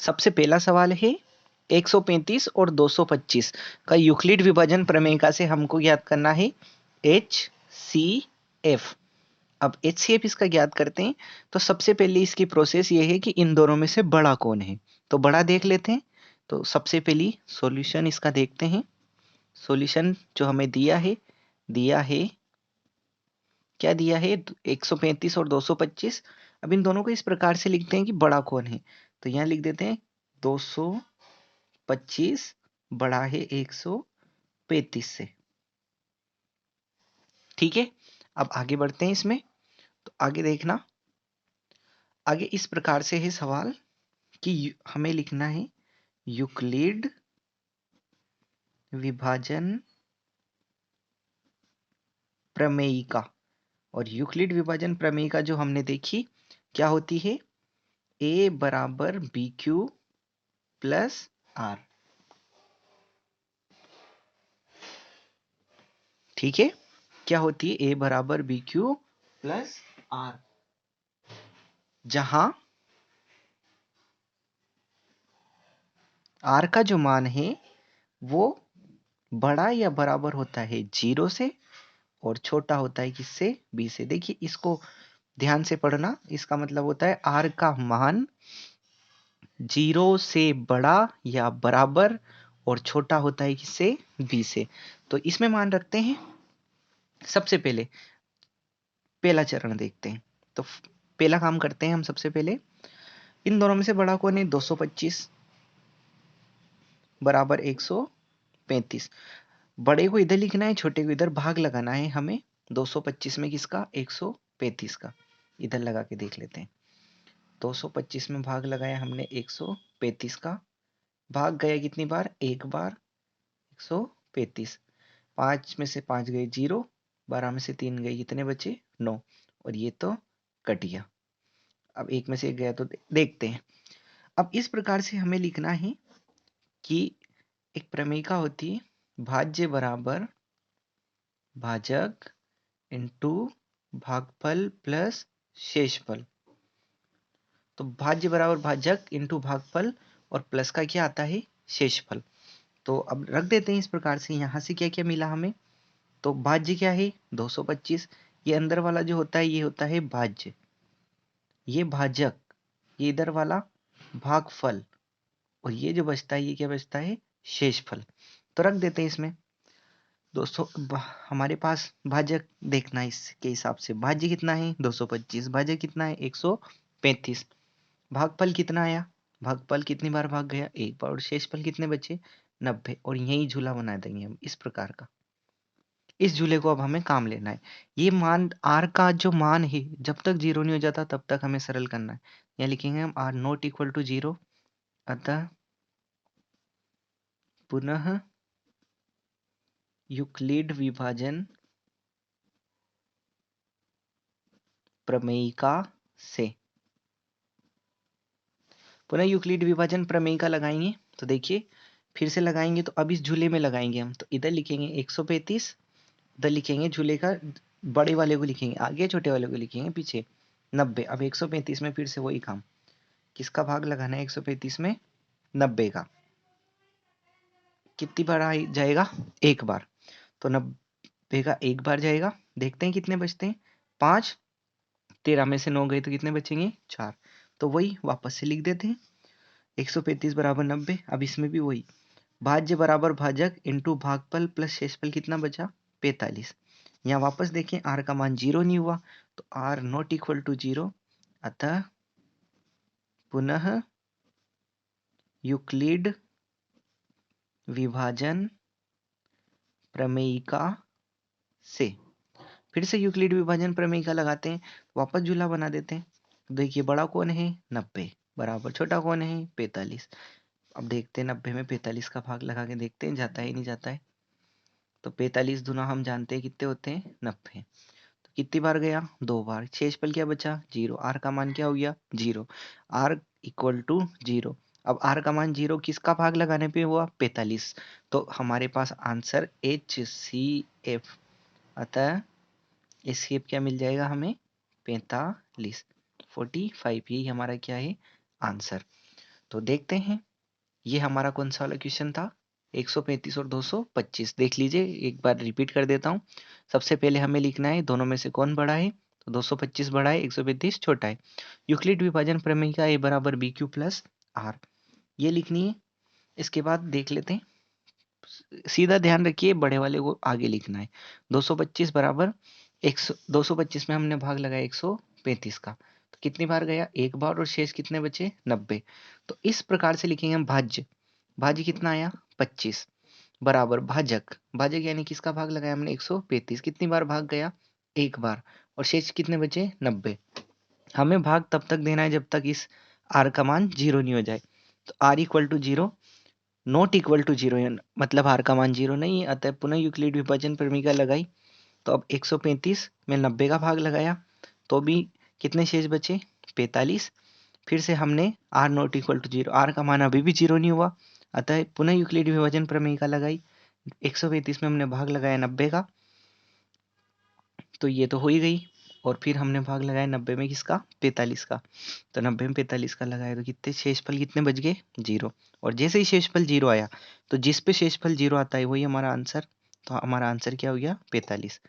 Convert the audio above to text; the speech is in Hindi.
सबसे पहला सवाल है 135 और 225 का यूक्लिड विभाजन प्रमेय से हमको ज्ञात करना है HCF। अब HCF इसका ज्ञात करते हैं तो सबसे पहले इसकी प्रोसेस ये है कि इन दोनों में से बड़ा कौन है, तो बड़ा देख लेते हैं। तो सबसे पहली सॉल्यूशन इसका देखते हैं। सॉल्यूशन जो हमें दिया है क्या दिया है 135 और 225। अब इन दोनों को इस प्रकार से लिखते हैं कि बड़ा कौन है, तो यहाँ लिख देते हैं 225 बड़ा है 135 से। ठीक है, अब आगे बढ़ते हैं इसमें। तो आगे देखना, आगे इस प्रकार से है सवाल कि हमें लिखना है यूक्लिड विभाजन प्रमेयिका। और यूक्लिड विभाजन प्रमेयिका जो हमने देखी क्या होती है, a बराबर बी क्यू प्लस आर। ठीक है, क्या होती है a बराबर बी क्यू प्लस आर, जहां r का जो मान है वो बड़ा या बराबर होता है 0 से और छोटा होता है किससे, b से। देखिए इसको ध्यान से पढ़ना, इसका मतलब होता है r का मान 0 से बड़ा या बराबर और छोटा होता है किससे, b से। तो इसमें मान रखते हैं। सबसे पहले पहला चरण देखते हैं। तो पहला काम करते हैं हम। सबसे पहले इन दोनों में से बड़ा कौन है, 225 बराबर 135। बड़े को इधर लिखना है, छोटे को इधर भाग लगाना है हमें। 225 में किसका, 135 का। इधर लगा के देख लेते हैं। 225 में भाग लगाया हमने 135 का, भाग गया कितनी बार, एक बार 135। 5 में से 5 गए 0, 12 में से 3 गए, कितने बचे 9, और ये तो कट गया। अब एक में से एक गया तो देखते हैं। अब इस प्रकार से हमें लिखना है कि एक प्रमेयिका होती है भाज्य बराबर भाजक इंटू भागफल प्लस शेषफल। तो भाज्य बराबर भाजक इंटू भागफल और प्लस का क्या आता है, शेषफल। तो अब रख देते हैं इस प्रकार से। यहां से क्या क्या मिला हमें, तो भाज्य क्या है 225, ये अंदर वाला जो होता है ये होता है भाज्य, ये भाजक, ये इधर वाला भागफल, और ये जो बचता है ये क्या बचता है, शेषफल। तो रख देते हैं इसमें 200। हमारे पास भाजक देखना है, इसके हिसाब से भाज्य कितना है 225, भाजक कितना है 135, भागफल कितना आया, भागफल कितनी बार भाग गया, एक बार, और शेषफल कितने बचे 90। और यही झूला बना देंगे हम इस प्रकार का। इस झूले को अब हमें काम लेना है। ये मान r का जो मान है जब तक 0 नहीं हो जाता तब तक हमें सरल करना है। यहाँ लिखेंगे हम r नॉट इक्वल टू 0, अतः पुनः यूक्लिड विभाजन प्रमेयिका से, पुनः यूक्लिड विभाजन प्रमेयिका लगाएंगे। तो देखिए फिर से लगाएंगे, तो अब इस झूले में लगाएंगे हम। तो इधर लिखेंगे 135, इधर लिखेंगे झूले का बड़े वाले को लिखेंगे आगे, छोटे वाले को लिखेंगे पीछे 90। अब 135 में फिर से वही काम, किसका भाग लगाना है 135 में, 90 का। कितनी बार जाएगा, एक बार। तो 90 का एक बार जाएगा, देखते हैं कितने बचते हैं, 5, 13 में से 9 गए तो कितने बचेंगे 4। तो वही वापस से लिख देते हैं 135 बराबर 90। अब इसमें भी वही भाज्य बराबर भाजक इंटू भागफल प्लस शेषफल, कितना बचा 45। यहाँ वापस देखें r का मान 0 नहीं हुआ, तो r नॉट इक्वल टू 0, अतः पुनः यूक्लिड विभाजन प्रमेयिका से। फिर से यूक्लिड विभाजन प्रमेयिका लगाते हैं, वापस झूला बना देते हैं। देखिए बड़ा कौन है 90 बराबर छोटा कौन है 45। अब देखते हैं 90 में 45 का भाग लगा के देखते हैं जाता है नहीं जाता है। तो 45 दुना हम जानते हैं कितने होते हैं 90। तो कितनी बार गया, 2 बार। शेषफल क्या बचा 0, r का मान क्या हो गया 0, r इक्वल टू 0। अब r का मान 0 किसका भाग लगाने पे हुआ 45। तो हमारे पास आंसर HCF, अतः एस्केप क्या मिल जाएगा हमें 45, 45, यही हमारा क्या है आंसर। तो देखते हैं, ये हमारा कौन सा वाला क्वेश्चन था, 135 और 225। देख लीजिए, एक बार रिपीट कर देता हूँ। सबसे पहले हमें लिखना है दोनों में से कौन बड़ा है, तो 225 बड़ा है, 135 छोटा है। यूक्लिड विभाजन प्रमेय का a बराबर बी क्यू प्लस आर, ये लिखनी है। इसके बाद देख लेते हैं, सीधा ध्यान रखिए बड़े वाले को आगे लिखना है। 225 बराबर 225 में हमने भाग लगाया 135 का, तो कितनी बार गया, एक बार, और शेष कितने बचे, 90। तो इस प्रकार से लिखेंगे हम भाज्य। भाज्य कितना आया, 25 बराबर भाजक, भाजक यानी किसका भाग लगाया हमने 135, कितनी बार भाग गया, एक बार, और शेष कितने बचे, 90। हमें भाग तब तक देना है जब तक इस आर का मान 0 नहीं हो जाए। तो R equal to 0, not equal to 0, मतलब आर का मान 0 नहीं है, अतः पुनः यूक्लिड विभाजन प्रमेय लगाई। तो अब 135 में 90 का भाग लगाया, तो भी कितने शेष बचे, 45। फिर से हमने R not equal to 0, R का मान अभी भी 0 नहीं हुआ, अतः पुनः यूक्लिड विभाजन प्रमेय लगाई। 135 में हमने भाग लगाया 90 का, तो ये तो हो ही गई। और फिर हमने भाग लगाया 90 में किसका, 45 का, तो 90 में 45 का लगाया, तो कितने शेषफल कितने बच गए, 0। और जैसे ही शेषफल 0 आया, तो जिस पे शेषफल 0 आता है वही हमारा आंसर, तो हमारा आंसर क्या हो गया, 45।